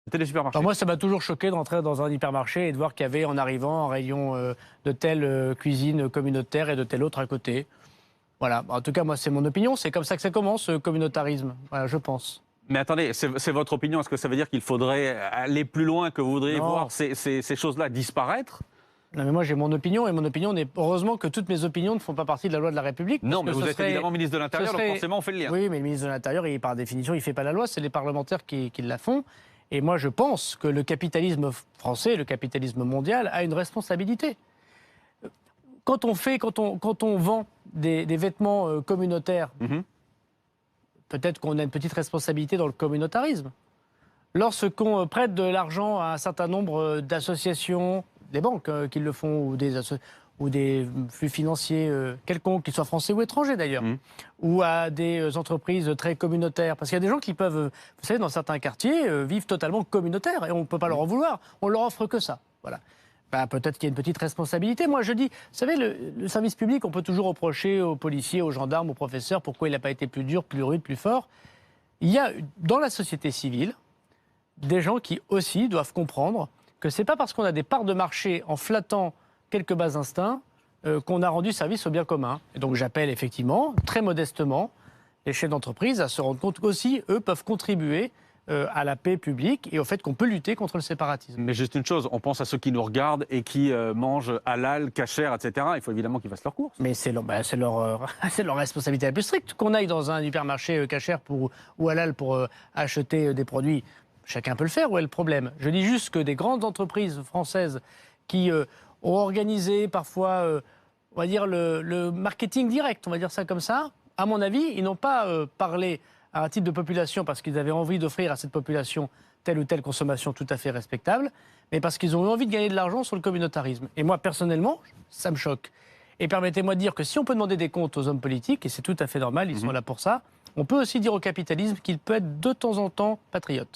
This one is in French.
C'était les supermarchés. Alors moi, ça m'a toujours choqué de rentrer dans un hypermarché et de voir qu'il y avait en arrivant un rayon de telle cuisine communautaire et de telle autre à côté. Voilà. En tout cas, moi, c'est mon opinion. C'est comme ça que ça commence, ce communautarisme. Voilà, je pense. Mais attendez, c'est votre opinion. Est-ce que ça veut dire qu'il faudrait aller plus loin, que vous voudriez Non. voir ces choses-là disparaître? Non, mais moi, j'ai mon opinion et mon opinion n'est. Heureusement que toutes mes opinions ne font pas partie de la loi de la République. Non, mais parce que vous ce êtes serait- évidemment ministre de ce l'Intérieur, donc serait- forcément on fait le lien. Oui, mais le ministre de l'Intérieur, par définition, il ne fait pas la loi. C'est les parlementaires qui la font. Et moi, je pense que le capitalisme français, le capitalisme mondial, a une responsabilité. Quand on vend des vêtements communautaires, Mhm. peut-être qu'on a une petite responsabilité dans le communautarisme. Lorsqu'on prête de l'argent à un certain nombre d'associations, des banques qui le font, ou des flux financiers quelconques, qu'ils soient français ou étrangers d'ailleurs, Mhm. ou à des entreprises très communautaires. Parce qu'il y a des gens qui peuvent, vous savez, dans certains quartiers, vivent totalement communautaires et on ne peut pas leur en vouloir. On leur offre que ça. Voilà. Ben, peut-être qu'il y a une petite responsabilité. Moi, je dis, vous savez, le service public, on peut toujours reprocher aux policiers, aux gendarmes, aux professeurs pourquoi il n'a pas été plus dur, plus rude, plus fort. Il y a dans la société civile des gens qui aussi doivent comprendre que c'est pas parce qu'on a des parts de marché en flattant quelques bas instincts qu'on a rendu service au bien commun. Et donc j'appelle effectivement, très modestement, les chefs d'entreprise à se rendre compte qu'aussi, eux, peuvent contribuer à la paix publique et au fait qu'on peut lutter contre le séparatisme. Mais juste une chose, on pense à ceux qui nous regardent et qui mangent halal, kasher, etc. Il faut évidemment qu'ils fassent leurs courses. Mais c'est c'est leur responsabilité la plus stricte. Qu'on aille dans un hypermarché kasher ou halal pour acheter des produits, chacun peut le faire. Où est le problème? Je dis juste que des grandes entreprises françaises qui ont organisé parfois, on va dire, le marketing direct, on va dire ça comme ça, à mon avis, ils n'ont pas parlé à un type de population parce qu'ils avaient envie d'offrir à cette population telle ou telle consommation tout à fait respectable, mais parce qu'ils ont eu envie de gagner de l'argent sur le communautarisme. Et moi, personnellement, ça me choque. Et permettez-moi de dire que si on peut demander des comptes aux hommes politiques, et c'est tout à fait normal, ils sont là pour ça, on peut aussi dire au capitalisme qu'il peut être de temps en temps patriote.